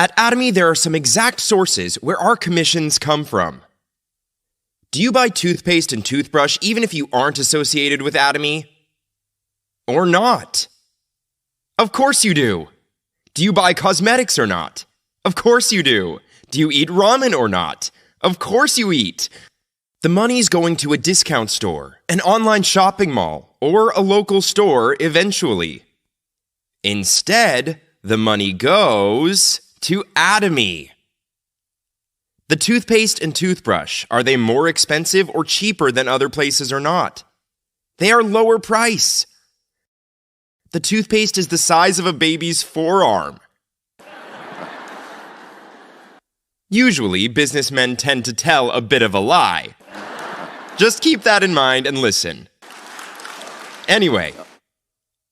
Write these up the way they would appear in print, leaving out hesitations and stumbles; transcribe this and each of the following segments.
At ATOMY, there are some exact sources where our commissions come from. Do you buy toothpaste and toothbrush even if you aren't associated with ATOMY? Or not? Of course you do. Do you buy cosmetics or not? Of course you do. Do you eat ramen or not? Of course you eat. The money's going to a discount store, an online shopping mall, or a local store eventually. Instead, the money goes to ATOMY. The toothpaste and toothbrush, are they more expensive or cheaper than other places or not? They are lower price. The toothpaste is the size of a baby's forearm. Usually, businessmen tend to tell a bit of a lie. Just keep that in mind and listen. Anyway,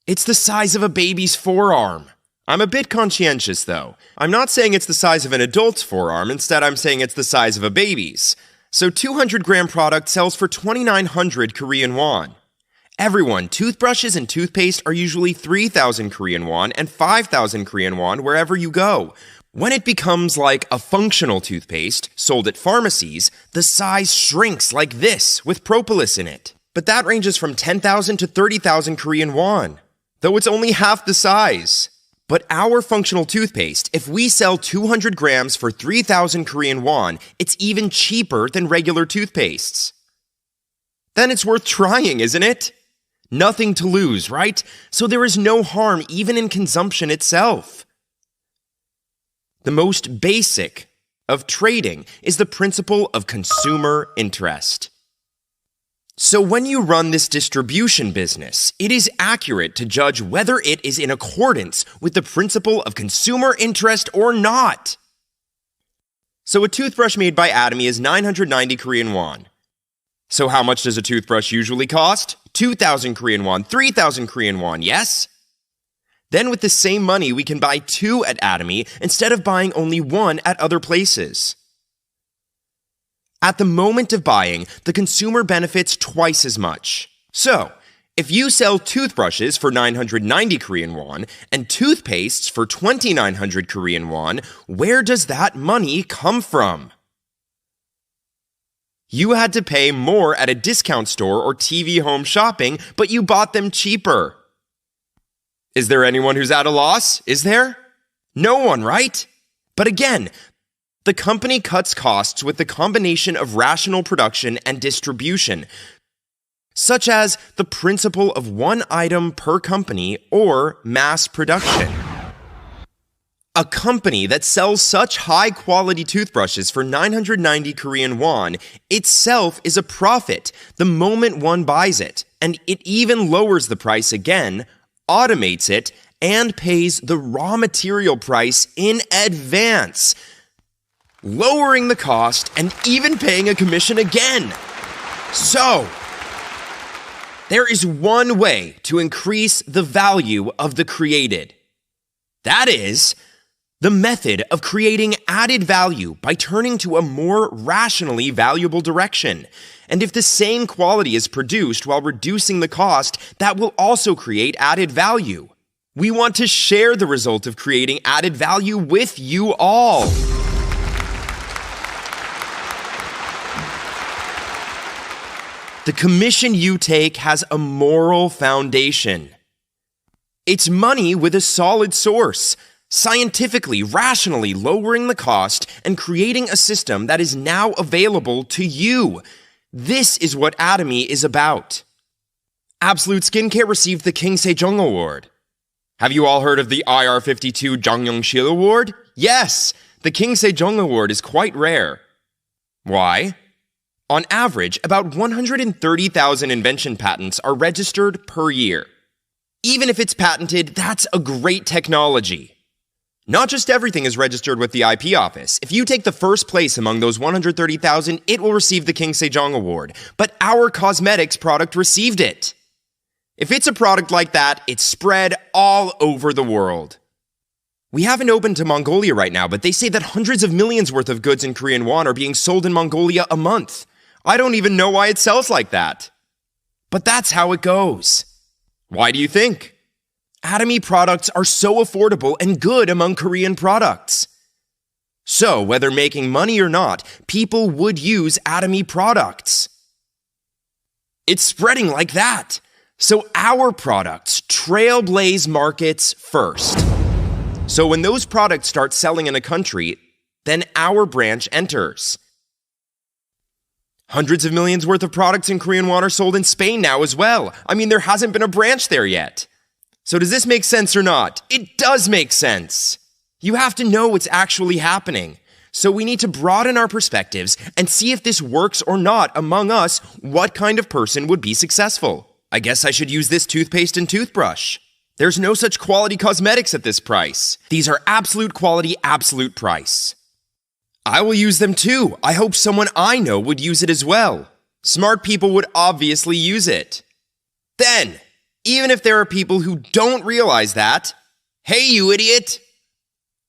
it's the size of a baby's forearm. I'm a bit conscientious, though. I'm not saying it's the size of an adult's forearm. Instead, I'm saying it's the size of a baby's. So 200-gram product sells for 2,900 Korean won. Everyone, toothbrushes and toothpaste are usually 3,000 Korean won and 5,000 Korean won wherever you go. When it becomes like a functional toothpaste sold at pharmacies, the size shrinks like this with propolis in it. But that ranges from 10,000 to 30,000 Korean won, though it's only half the size. But our functional toothpaste, if we sell 200 grams for 3,000 Korean won, it's even cheaper than regular toothpastes. Then it's worth trying, isn't it? Nothing to lose, right? So there is no harm even in consumption itself. The most basic of trading is the principle of consumer interest. So when you run this distribution business, it is accurate to judge whether it is in accordance with the principle of consumer interest or not. So a toothbrush made by ATOMY is 990 Korean won. So how much does a toothbrush usually cost? 2,000 Korean won, 3,000 Korean won, yes? Then with the same money, we can buy 2 at ATOMY instead of buying only 1 at other places. At the moment of buying, the consumer benefits twice as much. So, if you sell toothbrushes for 990 Korean won and toothpastes for 2,900 Korean won, where does that money come from? You had to pay more at a discount store or TV home shopping, but you bought them cheaper. Is there anyone who's at a loss? Is there? No one, right? But again, the company cuts costs with the combination of rational production and distribution, such as the principle of one item per company or mass production. A company that sells such high-quality toothbrushes for 990 Korean won itself is a profit the moment one buys it, and it even lowers the price again, automates it, and pays the raw material price in advance, lowering the cost and even paying a commission again. So, there is one way to increase the value of the created. That is the method of creating added value by turning to a more rationally valuable direction. And if the same quality is produced while reducing the cost, that will also create added value. We want to share the result of creating added value with you all. The commission you take has a moral foundation. It's money with a solid source, scientifically, rationally lowering the cost and creating a system that is now available to you. This is what ATOMY is about. Absolute Skincare received the King Sejong Award. Have you all heard of the IR52 Jangyeongshil Award? Yes, the King Sejong Award is quite rare. Why? On average, about 130,000 invention patents are registered per year. Even if it's patented, that's a great technology. Not just everything is registered with the IP office. If you take the first place among those 130,000, it will receive the King Sejong Award. But our cosmetics product received it. If it's a product like that, it's spread all over the world. We haven't opened to Mongolia right now, but they say that hundreds of millions worth of goods in Korean won are being sold in Mongolia a month. I don't even know why it sells like that. But that's how it goes. Why do you think? ATOMY products are so affordable and good among Korean products. So, whether making money or not, people would use ATOMY products. It's spreading like that. So our products trailblaze markets first. So when those products start selling in a country, then our branch enters. Hundreds of millions worth of products in Korean won are sold in Spain now as well. I mean, there hasn't been a branch there yet. So does this make sense or not? It does make sense. You have to know what's actually happening. So we need to broaden our perspectives and see if this works or not among us. What kind of person would be successful? I guess I should use this toothpaste and toothbrush. There's no such quality cosmetics at this price. These are absolute quality, absolute price. I will use them too. I hope someone I know would use it as well. Smart people would obviously use it. Then, even if there are people who don't realize that, hey, you idiot!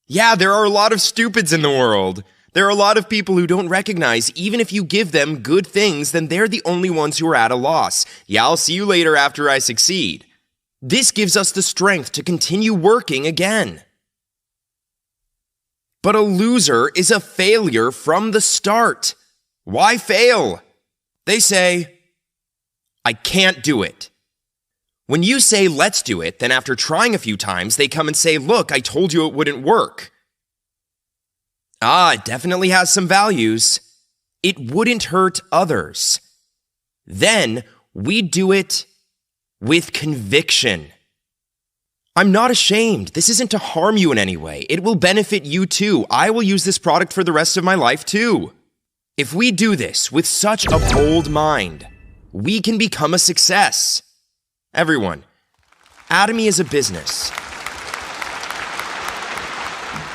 Yeah, there are a lot of stupids in the world. There are a lot of people who don't recognize even if you give them good things, then they're the only ones who are at a loss. Yeah, I'll see you later after I succeed. This gives us the strength to continue working again. But a loser is a failure from the start. Why fail? They say, I can't do it. When you say, let's do it, then after trying a few times, they come and say, look, I told you it wouldn't work. It definitely has some values. It wouldn't hurt others. Then we do it with conviction. I'm not ashamed. This isn't to harm you in any way. It will benefit you too. I will use this product for the rest of my life too. If we do this with such a bold mind, we can become a success. Everyone, ATOMY is a business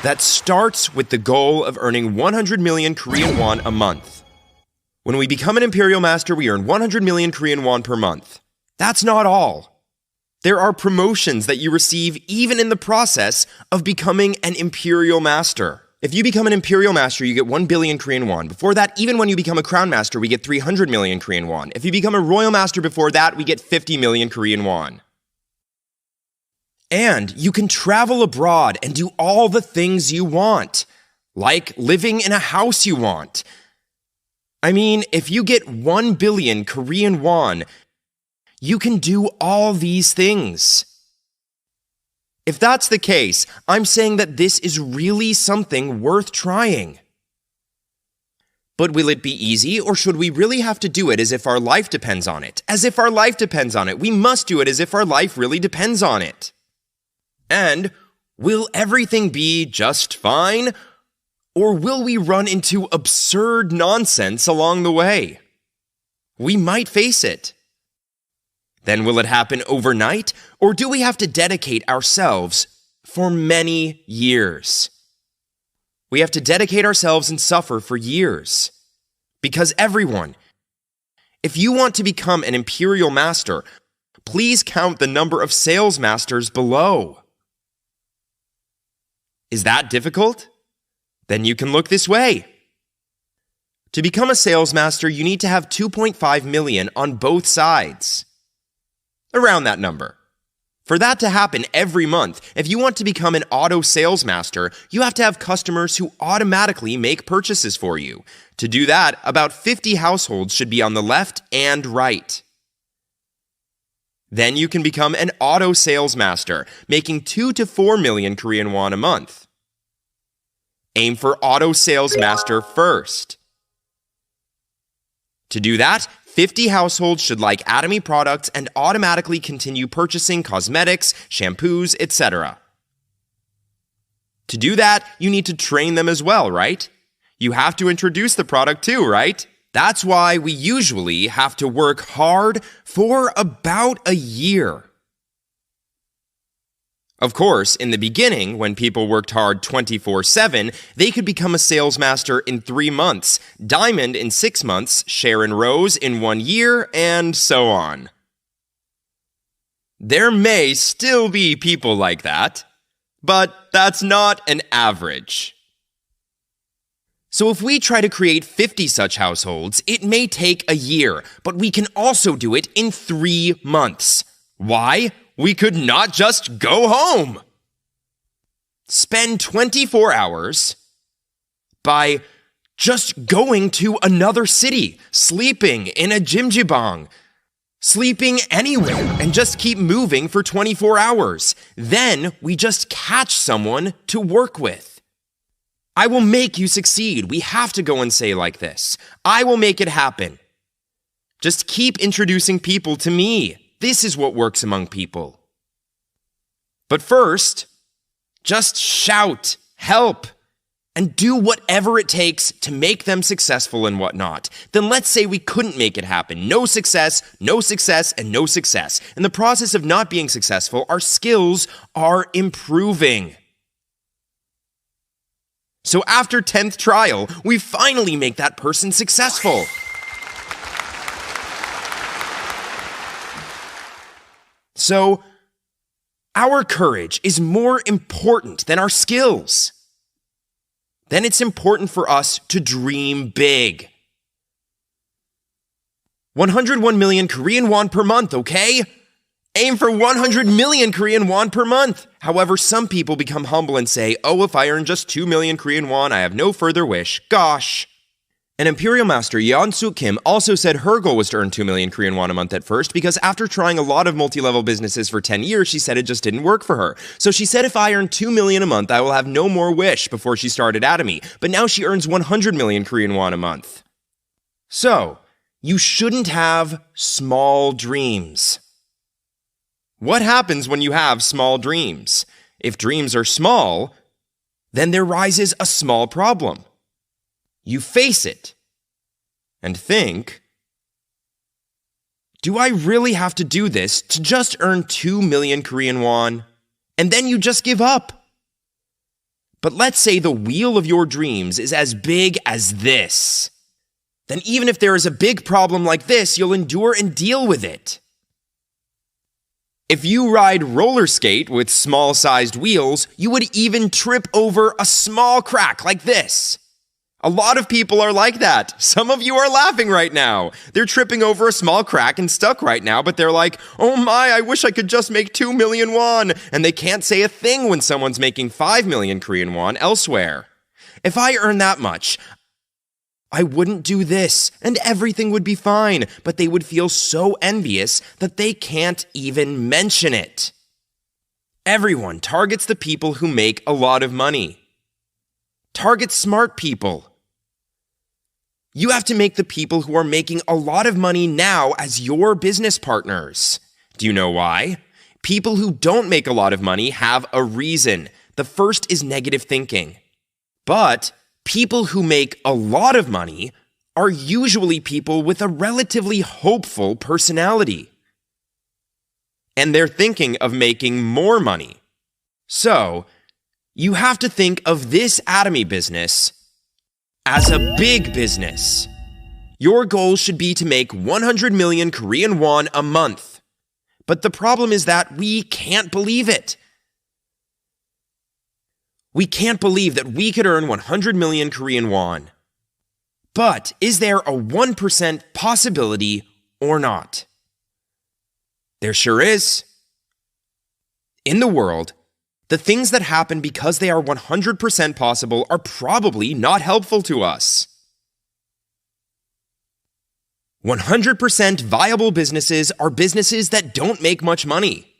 that starts with the goal of earning 100 million Korean won a month. When we become an Imperial Master, we earn 100 million Korean won per month. That's not all. There are promotions that you receive even in the process of becoming an Imperial Master. If you become an Imperial Master, you get 1 billion Korean won. Before that, even when you become a Crown Master, we get 300 million Korean won. If you become a Royal Master before that, we get 50 million Korean won. And you can travel abroad and do all the things you want, like living in a house you want. I mean, if you get 1 billion Korean won, you can do all these things. If that's the case, I'm saying that this is really something worth trying. But will it be easy, or should we really have to do it as if our life depends on it? As if our life depends on it. We must do it as if our life really depends on it. And will everything be just fine? Or will we run into absurd nonsense along the way? We might face it. Then will it happen overnight, or do we have to dedicate ourselves for many years? We have to dedicate ourselves and suffer for years. Because everyone, if you want to become an Imperial Master, please count the number of sales masters below. Is that difficult? Then you can look this way. To become a sales master, you need to have 2.5 million on both sides. Around that number. For that to happen every month, if you want to become an auto sales master, you have to have customers who automatically make purchases for you. To do that, about 50 households should be on the left and right. Then you can become an auto sales master, making 2 to 4 million Korean won a month. Aim for auto sales master first. To do that, 50 households should like ATOMY products and automatically continue purchasing cosmetics, shampoos, etc. To do that, you need to train them as well, right? You have to introduce the product too, right? That's why we usually have to work hard for about a year. Of course, in the beginning, when people worked hard 24/7, they could become a sales master in 3 months, Diamond in 6 months, Sharon Rose in 1 year, and so on. There may still be people like that, but that's not an average. So if we try to create 50 such households, it may take a year, but we can also do it in 3 months. Why? We could not just go home. Spend 24 hours, by just going to another city, sleeping in a jjimjilbang, sleeping anywhere, and just keep moving for 24 hours. Then we just catch someone to work with. I will make you succeed. We have to go and say like this. I will make it happen. Just keep introducing people to me. This is what works among people. But first, just shout, help, and do whatever it takes to make them successful and whatnot. Then let's say we couldn't make it happen. No success, and no success. In the process of not being successful, our skills are improving. So after 10th trial, we finally make that person successful. So, our courage is more important than our skills. Then it's important for us to dream big. 101 million Korean won per month, okay? Aim for 100 million Korean won per month. However, some people become humble and say, oh, if I earn just 2 million Korean won, I have no further wish. Gosh. An Imperial Master, Yeon-Soo Kim, also said her goal was to earn 2 million Korean won a month at first because after trying a lot of multi-level businesses for 10 years, she said it just didn't work for her. So she said if I earn 2 million a month, I will have no more wish before she started ATOMY. But now she earns 100 million Korean won a month. So, you shouldn't have small dreams. What happens when you have small dreams? If dreams are small, then there rises a small problem. You face it and think, do I really have to do this to just earn 2 million Korean won? And then you just give up. But let's say the wheel of your dreams is as big as this. Then even if there is a big problem like this, you'll endure and deal with it. If you ride roller skate with small-sized wheels, you would even trip over a small crack like this. A lot of people are like that. Some of you are laughing right now. They're tripping over a small crack and stuck right now, but they're like, oh my, I wish I could just make 2 million won. And they can't say a thing when someone's making 5 million Korean won elsewhere. If I earn that much, I wouldn't do this, and everything would be fine, but they would feel so envious that they can't even mention it. Everyone targets the people who make a lot of money. Target smart people. You have to make the people who are making a lot of money now as your business partners. Do you know why? People who don't make a lot of money have a reason. The first is negative thinking. But people who make a lot of money are usually people with a relatively hopeful personality. And they're thinking of making more money. So, you have to think of this ATOMY business as a big business. Your goal should be to make 100 million Korean won a month. But the problem is that we can't believe it. We can't believe that we could earn 100 million Korean won. But is there a 1% possibility or not? There sure is. In the world, the things that happen because they are 100% possible are probably not helpful to us. 100% viable businesses are businesses that don't make much money.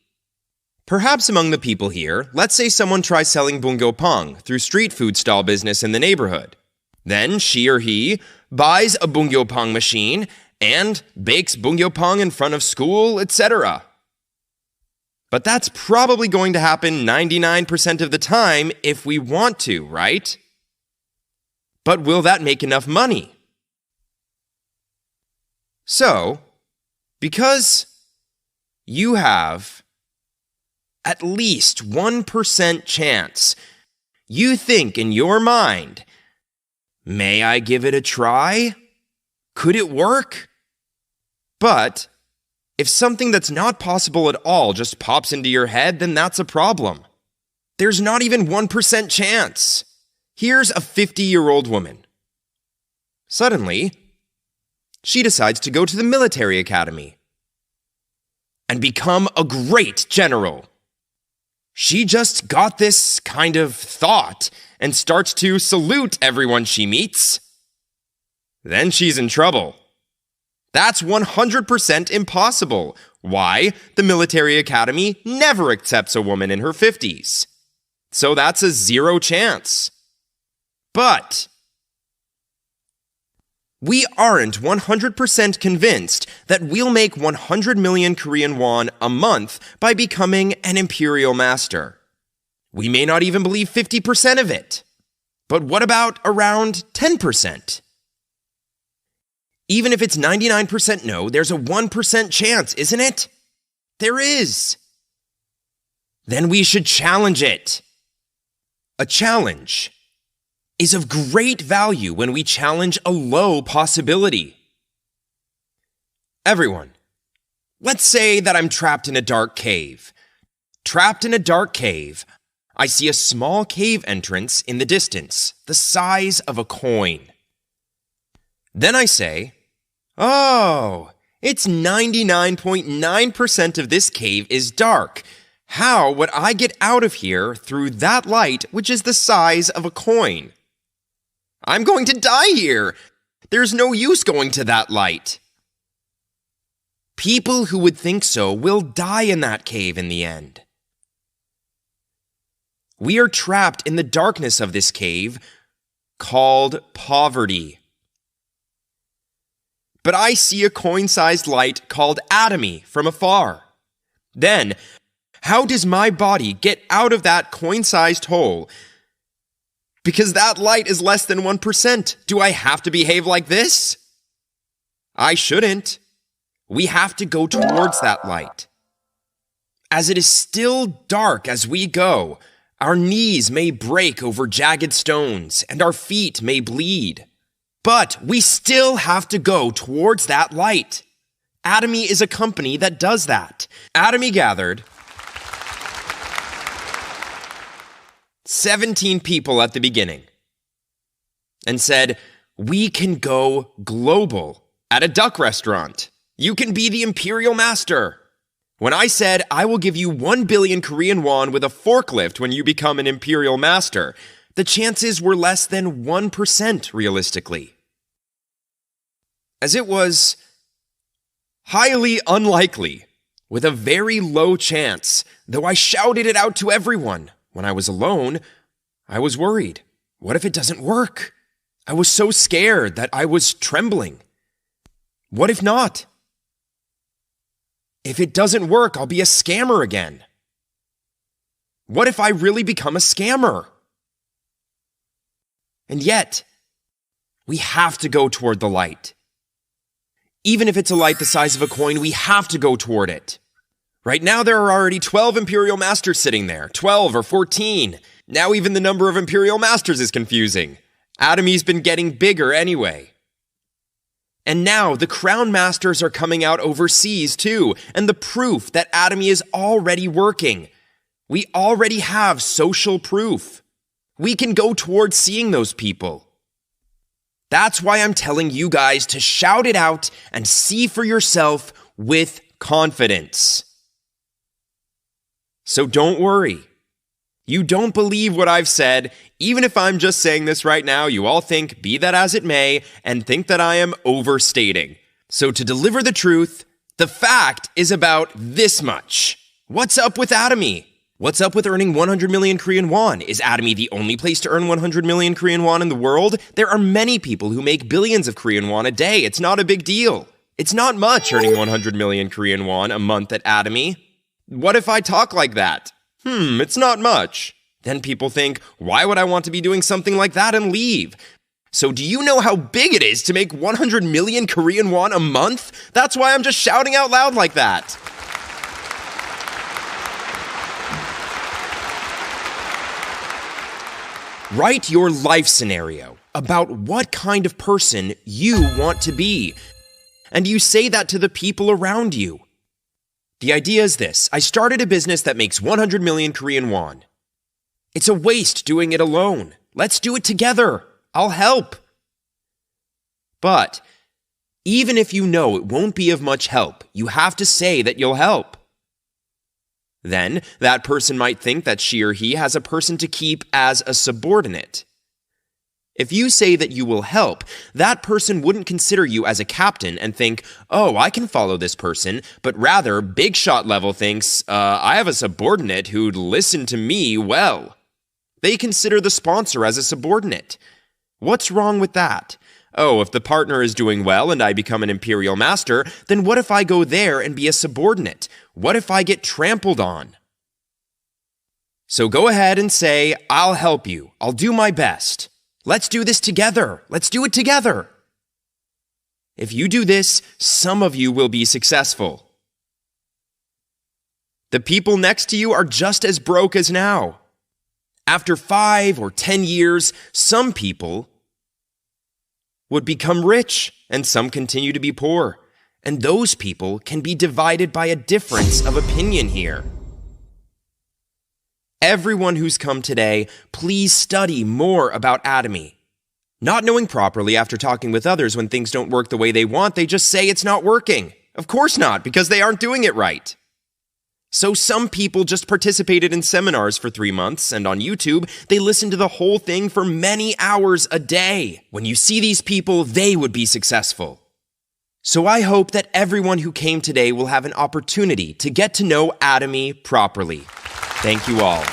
Perhaps among the people here, let's say someone tries selling bungyopang through street food stall business in the neighborhood. Then she or he buys a bungyopang machine and bakes bungyopang in front of school, etc. But that's probably going to happen 99% of the time if we want to, right? But will that make enough money? So, because you have at least 1% chance, you think in your mind, may I give it a try? Could it work? But if something that's not possible at all just pops into your head, then that's a problem. There's not even 1% chance. Here's a 50-year-old woman. Suddenly, she decides to go to the military academy and become a great general. She just got this kind of thought, and starts to salute everyone she meets, then she's in trouble. That's 100% impossible. Why? The military academy never accepts a woman in her 50s. So that's a 0 chance. But we aren't 100% convinced that we'll make 100 million Korean won a month by becoming an imperial master. We may not even believe 50% of it. But what about around 10%? Even if it's 99% no, there's a 1% chance, isn't it? There is. Then we should challenge it. A challenge is of great value when we challenge a low possibility. Everyone, let's say that I'm trapped in a dark cave. Trapped in a dark cave, I see a small cave entrance in the distance, the size of a coin. Then I say, oh, it's 99.9% of this cave is dark. How would I get out of here through that light, which is the size of a coin? I'm going to die here. There's no use going to that light. People who would think so will die in that cave in the end. We are trapped in the darkness of this cave called poverty. But I see a coin-sized light called ATOMY from afar. Then, how does my body get out of that coin-sized hole? Because that light is less than 1%. Do I have to behave like this? I shouldn't. We have to go towards that light. As it is still dark as we go, our knees may break over jagged stones, and our feet may bleed. But we still have to go towards that light. ATOMY is a company that does that. ATOMY gathered 17 people at the beginning and said, we can go global at a duck restaurant. You can be the imperial master. When I said, I will give you 1 billion Korean won with a forklift when you become an imperial master, the chances were less than 1% realistically. As it was highly unlikely, with a very low chance, though I shouted it out to everyone. When I was alone, I was worried. What if it doesn't work? I was so scared that I was trembling. What if not? If it doesn't work, I'll be a scammer again. What if I really become a scammer? And yet, we have to go toward the light. Even if it's a light the size of a coin, we have to go toward it. Right now, there are already 12 imperial masters sitting there, 12 or 14. Now even the number of imperial masters is confusing. ATOMY's been getting bigger anyway. And now the crown masters are coming out overseas too, and the proof that ATOMY is already working. We already have social proof. We can go towards seeing those people. That's why I'm telling you guys to shout it out and see for yourself with confidence. So don't worry. You don't believe what I've said. Even if I'm just saying this right now, you all think, be that as it may, and think that I am overstating. So to deliver the truth, the fact is about this much. What's up with ATOMY? What's up with earning 100 million Korean won? Is ATOMY the only place to earn 100 million Korean won in the world? There are many people who make billions of Korean won a day. It's not a big deal. It's not much earning 100 million Korean won a month at ATOMY. What if I talk like that? It's not much. Then people think, why would I want to be doing something like that and leave? So do you know how big it is to make 100 million Korean won a month? That's why I'm just shouting out loud like that. Write your life scenario about what kind of person you want to be. And you say that to the people around you. The idea is this. I started a business that makes 100 million Korean won. It's a waste doing it alone. Let's do it together. I'll help. But even if you know it won't be of much help, you have to say that you'll help. Then, that person might think that she or he has a person to keep as a subordinate. If you say that you will help, that person wouldn't consider you as a captain and think, oh, I can follow this person, but rather, big shot level thinks, I have a subordinate who'd listen to me well. They consider the sponsor as a subordinate. What's wrong with that? Oh, if the partner is doing well and I become an imperial master, then what if I go there and be a subordinate? What if I get trampled on? So go ahead and say, I'll help you. I'll do my best. Let's do this together. Let's do it together. If you do this, some of you will be successful. The people next to you are just as broke as now. After 5 or 10 years, some people would become rich and some continue to be poor. And those people can be divided by a difference of opinion here. Everyone who's come today, please study more about ATOMY. Not knowing properly after talking with others when things don't work the way they want, they just say it's not working. Of course not, because they aren't doing it right. So some people just participated in seminars for 3 months, and on YouTube, they listened to the whole thing for many hours a day. When you see these people, they would be successful. So I hope that everyone who came today will have an opportunity to get to know ATOMY properly. Thank you all.